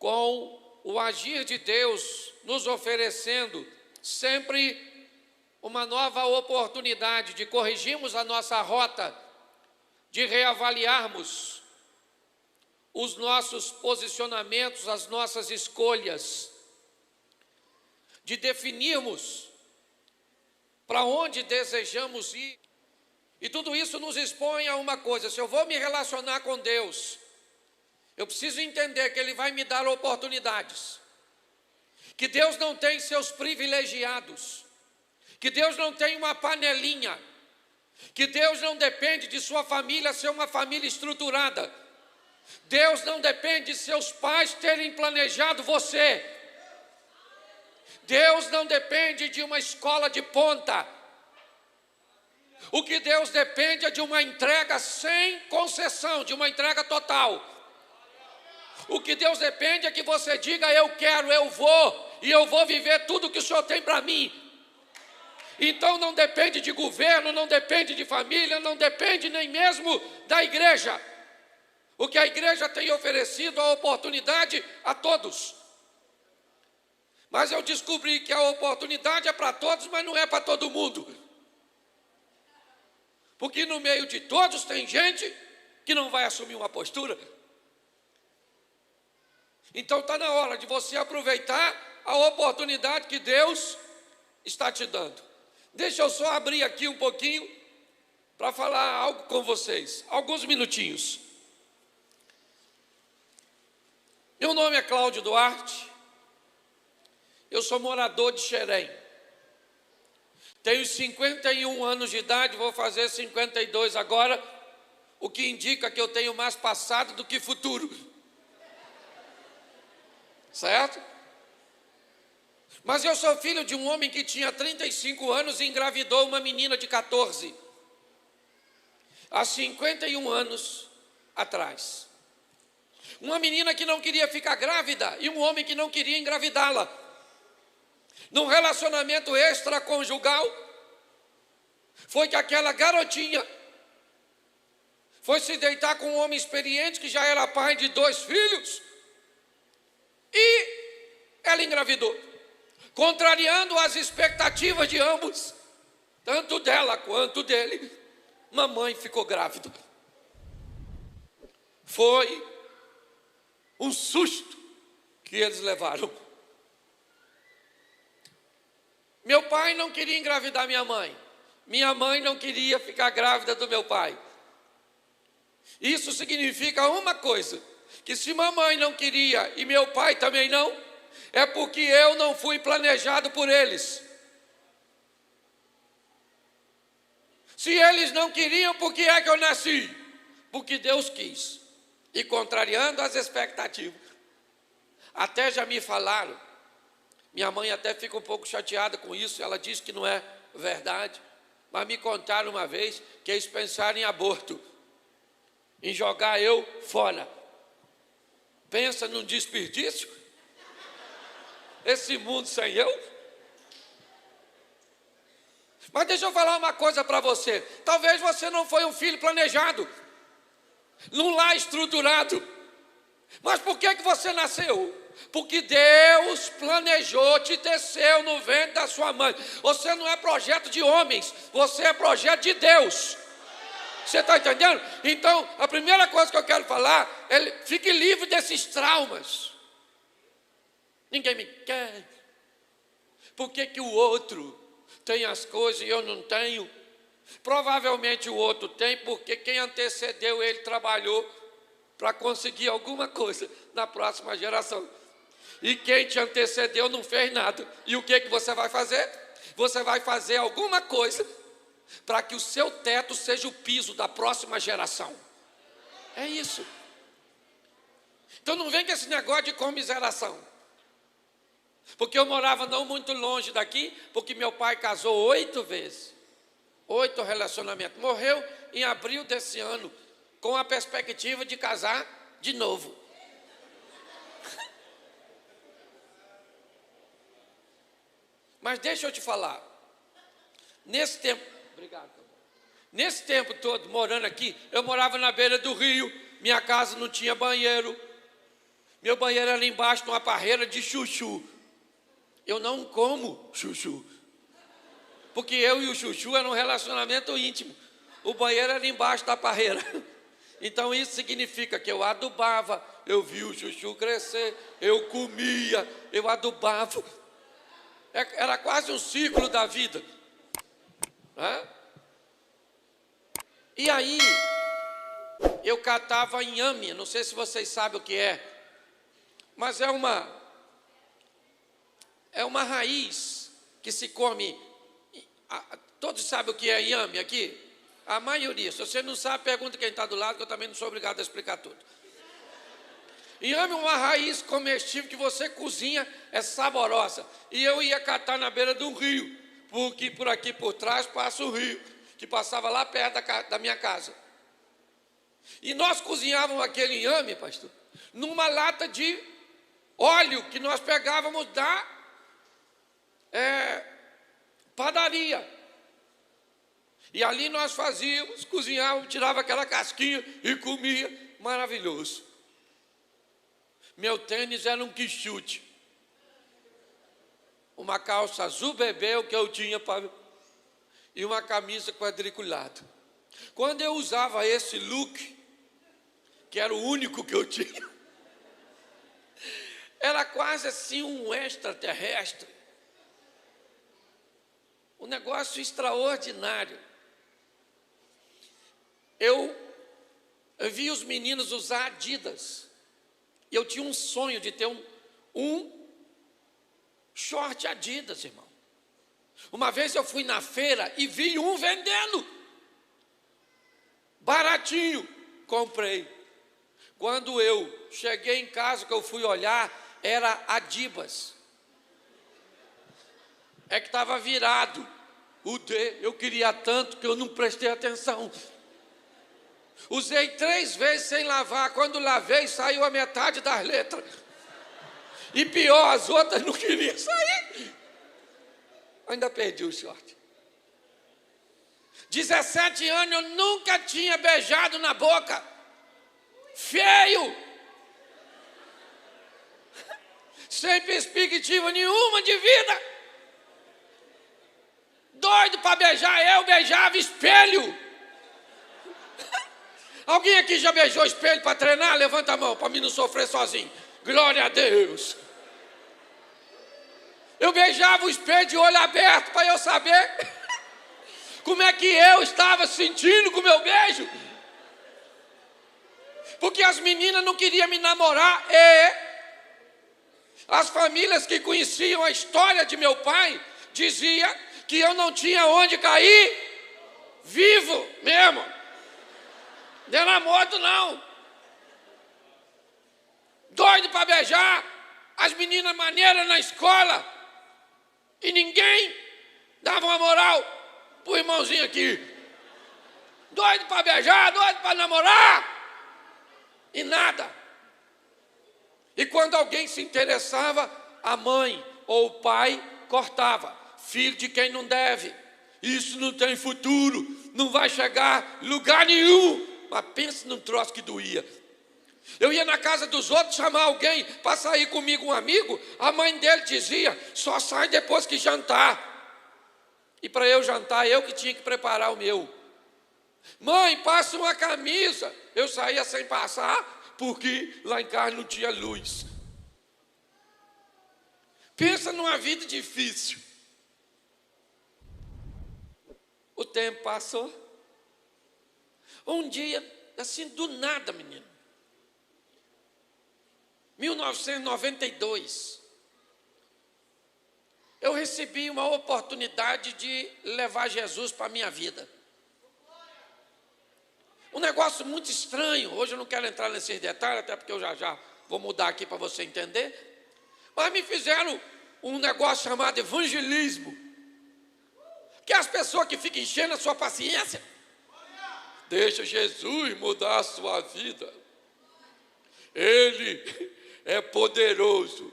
com o agir de Deus nos oferecendo sempre uma nova oportunidade de corrigirmos a nossa rota, de reavaliarmos os nossos posicionamentos, as nossas escolhas, de definirmos para onde desejamos ir. E tudo isso nos expõe a uma coisa: se eu vou me relacionar com Deus, eu preciso entender que Ele vai me dar oportunidades, que Deus não tem seus privilegiados, que Deus não tem uma panelinha, que Deus não depende de sua família ser uma família estruturada, Deus não depende de seus pais terem planejado você, Deus não depende de uma escola de ponta. O que Deus depende é de uma entrega sem concessão, de uma entrega total. O que Deus depende é que você diga: eu quero, eu vou, e eu vou viver tudo que o Senhor tem para mim. Então não depende de governo, não depende de família, não depende nem mesmo da igreja. O que a igreja tem oferecido a oportunidade a todos. Mas eu descobri que a oportunidade é para todos, mas não é para todo mundo. Porque no meio de todos tem gente que não vai assumir uma postura. Então está na hora de você aproveitar a oportunidade que Deus está te dando. Deixa eu só abrir aqui um pouquinho para falar algo com vocês, alguns minutinhos. Meu nome é Cláudio Duarte, eu sou morador de Xerém. Tenho 51 anos de idade, vou fazer 52 agora, o que indica que eu tenho mais passado do que futuro. Certo? Mas eu sou filho de um homem que tinha 35 anos e engravidou uma menina de 14. Há 51 anos atrás. Uma menina que não queria ficar grávida e um homem que não queria engravidá-la. Num relacionamento extraconjugal, foi que aquela garotinha foi se deitar com um homem experiente que já era pai de 2 filhos e ela engravidou, contrariando as expectativas de ambos, tanto dela quanto dele. Mamãe ficou grávida. Foi um susto que eles levaram. Meu pai não queria engravidar minha mãe não queria ficar grávida do meu pai. Isso significa uma coisa: que se mamãe não queria e meu pai também não, é porque eu não fui planejado por eles. Se eles não queriam, por que é que eu nasci? Porque Deus quis, e contrariando as expectativas. Até já me falaram, minha mãe até fica um pouco chateada com isso, ela diz que não é verdade, mas me contaram uma vez que eles pensaram em aborto, em jogar eu fora. Pensa num desperdício? Esse mundo sem eu? Mas deixa eu falar uma coisa para você. Talvez você não foi um filho planejado, num lar estruturado. Mas por que você nasceu? Porque Deus planejou, te teceu no ventre da sua mãe. Você não é projeto de homens, você é projeto de Deus. Você está entendendo? Então, a primeira coisa que eu quero falar é: fique livre desses traumas. Ninguém me quer. Por que o outro tem as coisas e eu não tenho? Provavelmente o outro tem, porque quem antecedeu ele trabalhou para conseguir alguma coisa na próxima geração. E quem te antecedeu não fez nada. E o que você vai fazer? Você vai fazer alguma coisa para que o seu teto seja o piso da próxima geração. É isso. Então não vem com esse negócio de comiseração. Porque eu morava não muito longe daqui, porque meu pai casou 8 vezes. 8 relacionamentos. Morreu em abril desse ano, com a perspectiva de casar de novo. Mas deixa eu te falar. Nesse tempo... Obrigado. Nesse tempo todo, morando aqui, eu morava na beira do rio. Minha casa não tinha banheiro. Meu banheiro era embaixo de uma parreira de chuchu. Eu não como chuchu, porque eu e o chuchu eram um relacionamento íntimo. O banheiro era embaixo da parreira. Então isso significa que eu adubava, eu vi o chuchu crescer, eu comia, eu adubava. Era quase um ciclo da vida. E aí, eu catava inhame, não sei se vocês sabem o que é, mas é uma raiz que se come. Todos sabem o que é inhame aqui? A maioria. Se você não sabe, pergunta quem está do lado, que eu também não sou obrigado a explicar tudo. Inhame é uma raiz comestível que você cozinha, é saborosa. E eu ia catar na beira de um rio, porque por aqui por trás passa o rio, que passava lá perto da minha casa. E nós cozinhávamos aquele inhame, pastor, numa lata de óleo que nós pegávamos da padaria. E ali nós fazíamos, cozinhávamos, tirava aquela casquinha e comia, maravilhoso. Meu tênis era um quichute, uma calça azul bebê, o que eu tinha, e uma camisa quadriculada. Quando eu usava esse look, que era o único que eu tinha, era quase assim um extraterrestre, um negócio extraordinário. Eu vi os meninos usar Adidas, e eu tinha um sonho de ter um short Adidas, irmão. Uma vez eu fui na feira e vi um vendendo, baratinho, comprei. Quando eu cheguei em casa, que eu fui olhar, era Adibas. É que estava virado o D, eu queria tanto que eu não prestei atenção. Usei 3 vezes sem lavar, quando lavei saiu a metade das letras. E pior, as outras não queriam sair. Ainda perdi o short. 17 anos eu nunca tinha beijado na boca. Feio. Sem perspectiva nenhuma de vida. Doido para beijar, eu beijava espelho. Alguém aqui já beijou espelho para treinar? Levanta a mão, para mim não sofrer sozinho. Glória a Deus. Eu beijava o espelho de olho aberto para eu saber como é que eu estava sentindo com o meu beijo. Porque as meninas não queriam me namorar. E as famílias que conheciam a história de meu pai diziam que eu não tinha onde cair vivo mesmo. Não era morto, não. Doido para beijar. As meninas maneiras na escola. E ninguém dava uma moral pro irmãozinho aqui. Doido para beijar, doido para namorar. E nada. E quando alguém se interessava, a mãe ou o pai cortava. Filho de quem não deve. Isso não tem futuro. Não vai chegar em lugar nenhum. Mas pensa num troço que doía. Eu ia na casa dos outros chamar alguém para sair comigo, um amigo. A mãe dele dizia, só sai depois que jantar. E para eu jantar, eu que tinha que preparar o meu. Mãe, passa uma camisa. Eu saía sem passar, porque lá em casa não tinha luz. Pensa numa vida difícil. O tempo passou. Um dia, assim, do nada, menino. 1992. Eu recebi uma oportunidade de levar Jesus para a minha vida. Um negócio muito estranho. Hoje eu não quero entrar nesses detalhes, até porque eu já vou mudar aqui para você entender. Mas me fizeram um negócio chamado evangelismo. Que é as pessoas que ficam enchendo a sua paciência. Deixa Jesus mudar a sua vida. Ele é poderoso.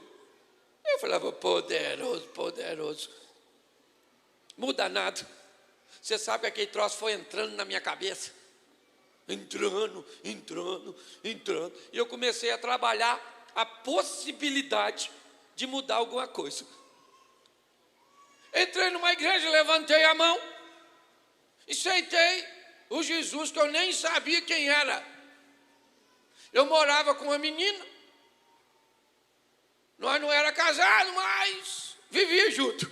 Eu falava, poderoso, poderoso. Muda nada. Você sabe que aquele troço foi entrando na minha cabeça. Entrando. E eu comecei a trabalhar a possibilidade de mudar alguma coisa. Entrei numa igreja, levantei a mão e sentei o Jesus que eu nem sabia quem era. Eu morava com uma menina, nós não era casado, mas vivia junto.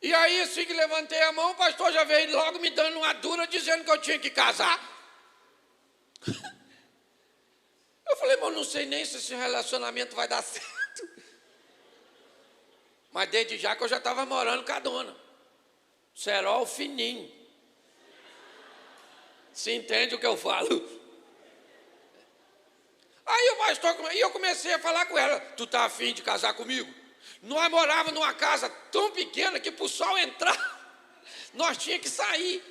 E aí, assim que levantei a mão, o pastor já veio logo me dando uma dura, dizendo que eu tinha que casar. Eu falei, mas não sei nem se esse relacionamento vai dar certo. Mas desde já que eu já estava morando com a dona. Cerol fininho. Se entende o que eu falo? Aí o pastor, e eu comecei a falar com ela, tu tá afim de casar comigo? Nós morávamos numa casa tão pequena que para o sol entrar, nós tínhamos que sair.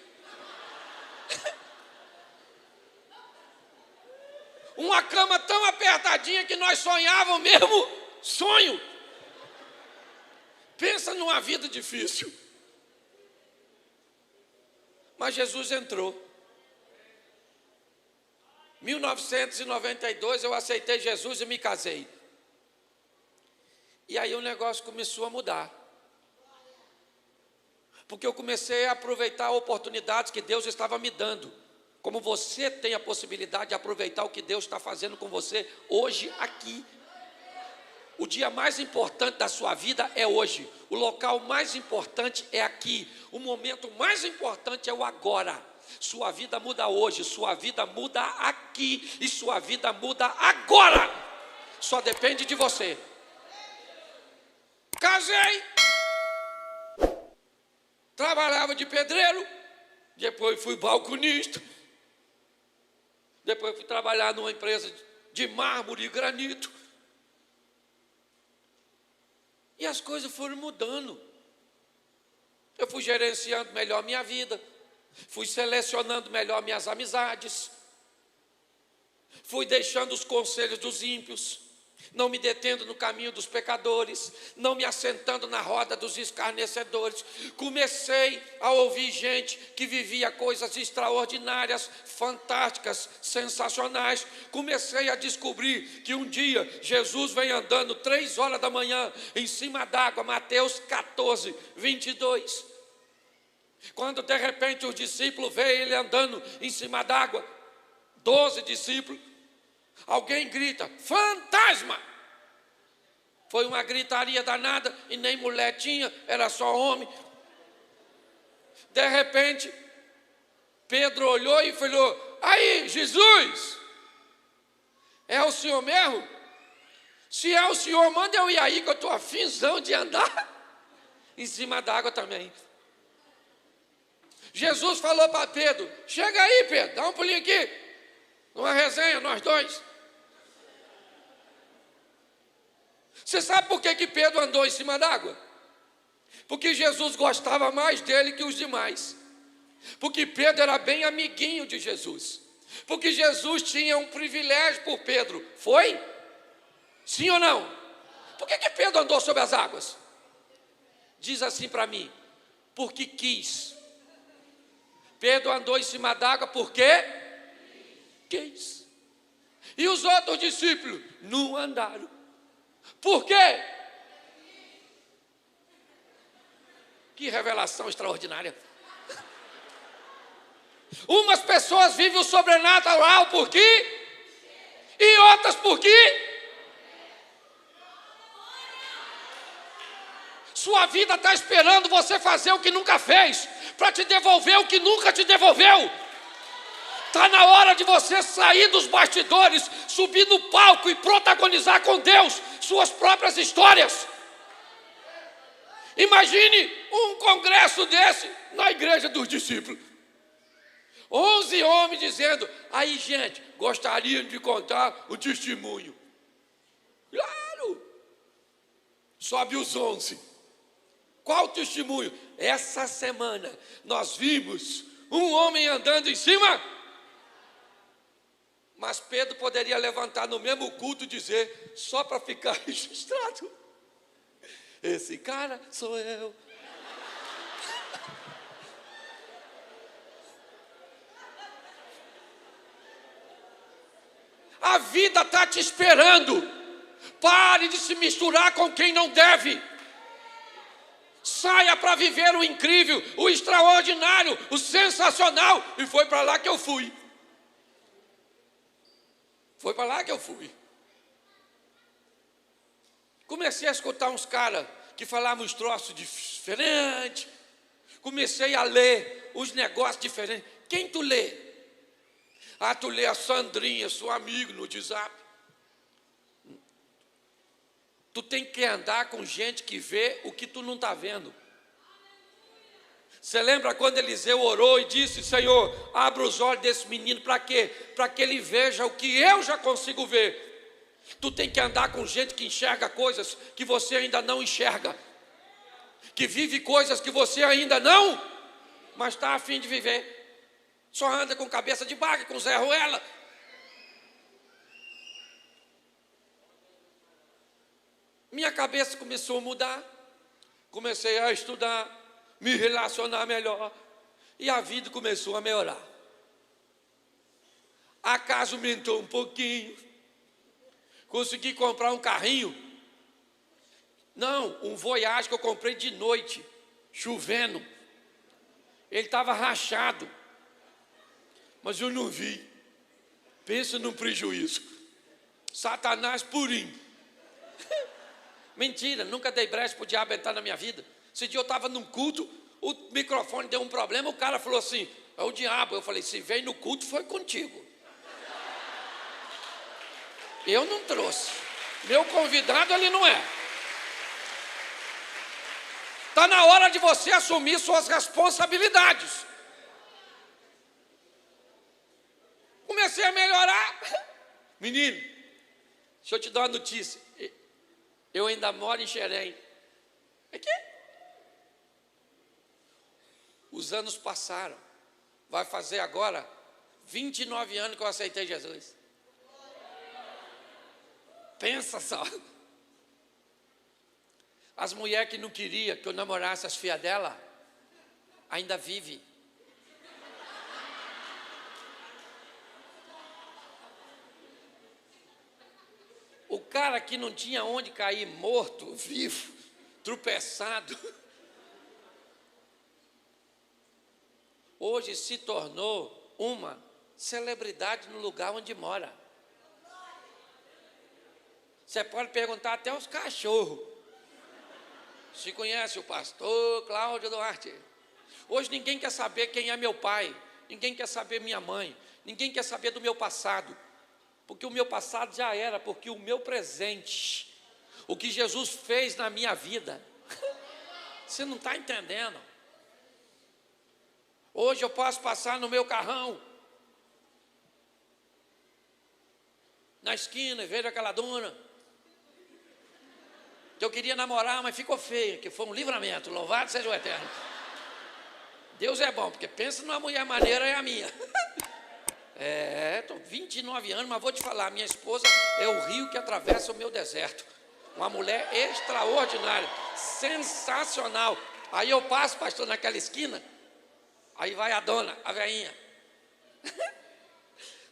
Uma cama tão apertadinha que nós sonhávamos mesmo sonho. Pensa numa vida difícil. Mas Jesus entrou. 1992 eu aceitei Jesus e me casei. E aí o negócio começou a mudar. Porque eu comecei a aproveitar oportunidades que Deus estava me dando. Como você tem a possibilidade de aproveitar o que Deus está fazendo com você hoje aqui. O dia mais importante da sua vida é hoje. O local mais importante é aqui. O momento mais importante é o agora. Sua vida muda hoje, sua vida muda aqui e sua vida muda agora. Só depende de você. Casei. Trabalhava de pedreiro. Depois fui balconista. Depois fui trabalhar numa empresa de mármore e granito. E as coisas foram mudando. Eu fui gerenciando melhor minha vida. Fui selecionando melhor minhas amizades. Fui deixando os conselhos dos ímpios. Não me detendo no caminho dos pecadores. Não me assentando na roda dos escarnecedores. Comecei a ouvir gente que vivia coisas extraordinárias, fantásticas, sensacionais. Comecei a descobrir que um dia Jesus vem andando 3 horas da manhã em cima d'água. Mateus 14, 22. Quando de repente os discípulos veem ele andando em cima d'água, 12 discípulos, alguém grita, fantasma! Foi uma gritaria danada e nem mulher tinha, era só homem. De repente, Pedro olhou e falou, aí, Jesus, é o senhor mesmo? Se é o senhor, manda eu ir aí que eu estou afinzão de andar em cima d'água também. Jesus falou para Pedro, chega aí Pedro, dá um pulinho aqui, numa resenha, nós dois. Você sabe por que Pedro andou em cima d'água? Porque Jesus gostava mais dele que os demais. Porque Pedro era bem amiguinho de Jesus. Porque Jesus tinha um privilégio por Pedro. Foi? Sim ou não? Por que Pedro andou sobre as águas? Diz assim para mim, porque quis. Pedro andou em cima d'água porque quis. E os outros discípulos não andaram. Por quê? Que revelação extraordinária. Umas pessoas vivem o sobrenatural por quê? E outras por quê? Sua vida está esperando você fazer o que nunca fez, para te devolver o que nunca te devolveu. Está na hora de você sair dos bastidores, subir no palco e protagonizar com Deus suas próprias histórias. Imagine um congresso desse na igreja dos discípulos. 11 homens dizendo, aí gente, gostaria de contar o testemunho. Claro. Sobe os 11. Qual o testemunho? Essa semana nós vimos um homem andando em cima. Mas Pedro poderia levantar no mesmo culto e dizer, só para ficar registrado, esse cara sou eu. A vida está te esperando. Pare de se misturar com quem não deve. Saia para viver o incrível, o extraordinário, o sensacional. E foi para lá que eu fui. Foi para lá que eu fui. Comecei a escutar uns caras que falavam uns troços diferentes. Comecei a ler os negócios diferentes. Quem tu lê? Ah, tu lê a Sandrinha, seu amigo, no WhatsApp. Tu tem que andar com gente que vê o que tu não está vendo. Você lembra quando Eliseu orou e disse: Senhor, abra os olhos desse menino, para quê? Para que ele veja o que eu já consigo ver. Tu tem que andar com gente que enxerga coisas que você ainda não enxerga, que vive coisas que você ainda não, mas está a fim de viver. Só anda com cabeça de baga, com Zé Ruela. Minha cabeça começou a mudar. Comecei a estudar, me relacionar melhor, e a vida começou a melhorar. A casa aumentou um pouquinho. Consegui comprar um carrinho. Não, um Voyage que eu comprei de noite, chovendo. Ele estava rachado, mas eu não vi. Pensa num prejuízo. Satanás purinho. Mentira, nunca dei brecha para o diabo entrar na minha vida. Esse dia eu estava num culto, o microfone deu um problema, o cara falou assim: é o diabo. Eu falei: se vem no culto, foi contigo. Eu não trouxe. Meu convidado ele não é. Está na hora de você assumir suas responsabilidades. Comecei a melhorar. Menino, deixa eu te dar uma notícia. Eu ainda moro em Xerém. Aqui. Os anos passaram. Vai fazer agora 29 anos que eu aceitei Jesus. Pensa só. As mulheres que não queriam que eu namorasse as filhas dela, ainda vive. O cara que não tinha onde cair, morto, vivo, tropeçado, hoje se tornou uma celebridade no lugar onde mora. Você pode perguntar até aos cachorros. Se conhece o pastor Cláudio Duarte. Hoje ninguém quer saber quem é meu pai, ninguém quer saber minha mãe, ninguém quer saber do meu passado, porque o meu passado já era, porque o meu presente, o que Jesus fez na minha vida, você não está entendendo. Hoje eu posso passar no meu carrão, na esquina, e vejo aquela dona que eu queria namorar, mas ficou feia, que foi um livramento. Louvado seja o Eterno. Deus é bom, porque pensa numa mulher maneira, é a minha. Estou 29 anos, mas vou te falar, minha esposa é o rio que atravessa o meu deserto. Uma mulher extraordinária, sensacional. Aí eu passo, pastor, naquela esquina, aí vai a dona, a velhinha.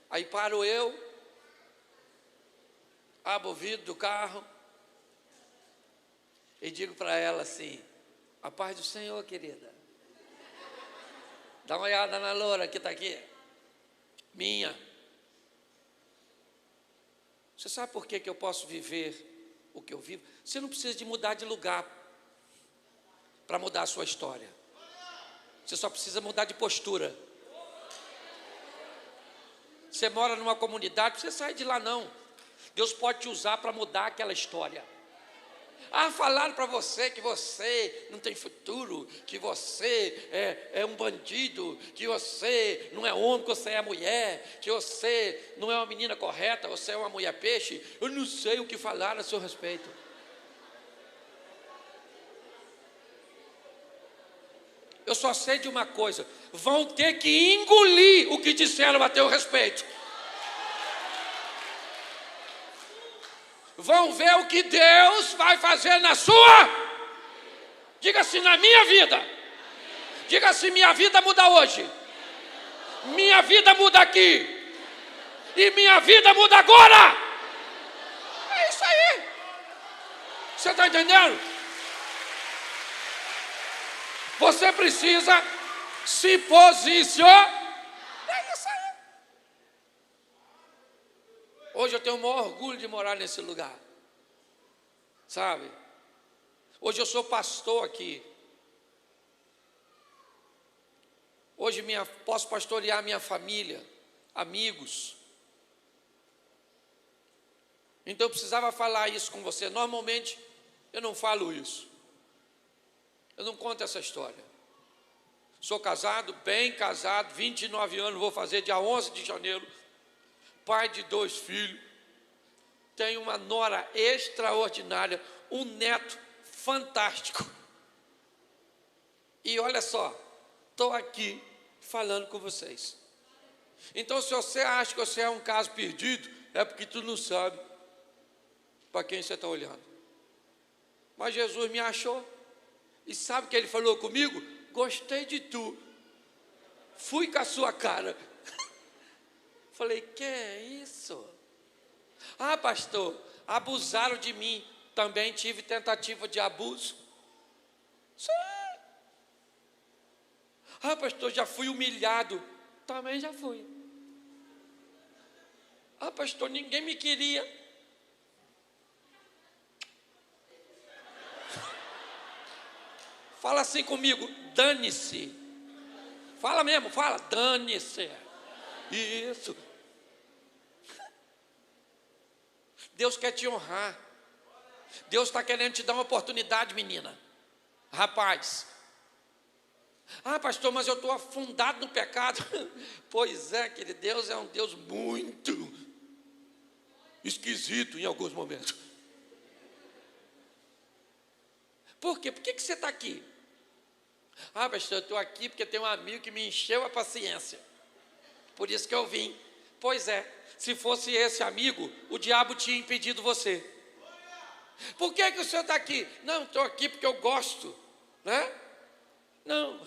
Aí paro eu, abro o vidro do carro e digo para ela assim: a paz do Senhor, querida. Dá uma olhada na loura que está aqui. Minha. Você sabe por que eu posso viver o que eu vivo? Você não precisa de mudar de lugar para mudar a sua história. Você só precisa mudar de postura. Você mora numa comunidade, você sai de lá não. Deus pode te usar para mudar aquela história. Ah, falaram para você que você não tem futuro, que você é um bandido, que você não é homem, que você é mulher, que você não é uma menina correta, você é uma mulher peixe. Eu não sei o que falaram a seu respeito. Eu só sei de uma coisa: vão ter que engolir o que disseram a teu respeito. Vão ver o que Deus vai fazer na sua. Diga assim: na minha vida. Diga assim: minha vida muda hoje. Minha vida muda aqui. e minha vida muda agora. É isso aí. Você está entendendo? Você precisa se posicionar. É isso aí. Hoje eu tenho o maior orgulho de morar nesse lugar. Sabe? Hoje eu sou pastor aqui. Hoje posso pastorear minha família, amigos. Então eu precisava falar isso com você. Normalmente eu não falo isso. Eu não conto essa história. Sou casado, bem casado, 29 anos, vou fazer dia 11 de janeiro. Pai de 2 filhos. Tenho uma nora extraordinária, um neto fantástico. E olha só, estou aqui falando com vocês. Então, se você acha que você é um caso perdido, é porque tu não sabe para quem você está olhando. Mas Jesus me achou. E sabe o que ele falou comigo? Gostei de tu. Fui com a sua cara. Falei, que é isso? Ah, pastor, abusaram de mim. Também tive tentativa de abuso. Sim. Ah, pastor, já fui humilhado. Também já fui. Ah, pastor, ninguém me queria. Fala assim comigo, dane-se. Fala mesmo, fala, dane-se. Isso. Deus quer te honrar. Deus está querendo te dar uma oportunidade, menina. Rapaz. Ah, pastor, mas eu estou afundado no pecado. Pois é, querido, Deus é um Deus muito esquisito em alguns momentos. Por quê? Por que você está aqui? Ah, pastor, eu estou aqui porque tem um amigo que me encheu a paciência. Por isso que eu vim. Pois é, se fosse esse amigo, o diabo tinha impedido você. Por que o senhor está aqui? Não, estou aqui porque eu gosto, né? Não,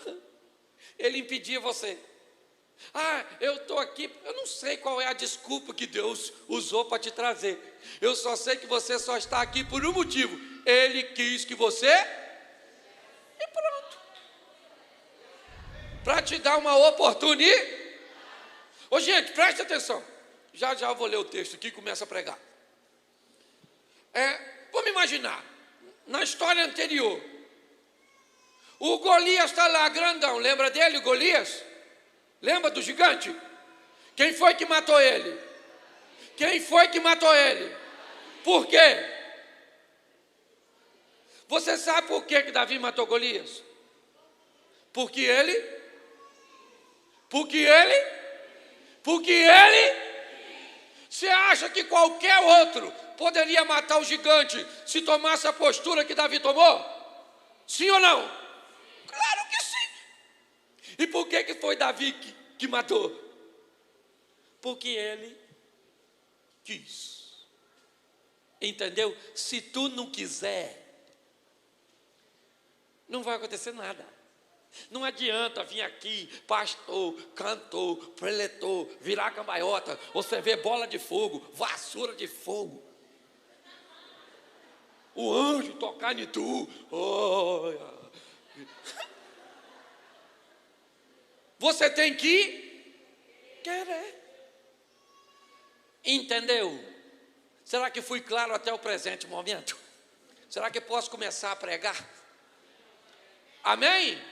ele impedia você. Ah, eu estou aqui, eu não sei qual é a desculpa que Deus usou para te trazer. Eu só sei que você só está aqui por um motivo. Ele quis que você... E pronto. Para te dar uma oportunidade. Ô gente, preste atenção. Já eu vou ler o texto aqui e começa a pregar. Vamos imaginar, na história anterior, o Golias está lá, grandão, lembra dele, o Golias? Lembra do gigante? Quem foi que matou ele? Quem foi que matou ele? Por quê? Você sabe por que Davi matou Golias? Porque ele... Você acha que qualquer outro poderia matar o gigante se tomasse a postura que Davi tomou? Sim ou não? Claro que sim. E por que foi Davi que matou? Porque ele quis. Entendeu? Se tu não quiser, não vai acontecer nada. Não adianta vir aqui, pastor, cantor, preletor, virar cambaiota, você vê bola de fogo, vassoura de fogo. O anjo tocar em tu. Oh. Você tem que querer. Entendeu? Será que fui claro até o presente momento? Será que posso começar a pregar? Amém?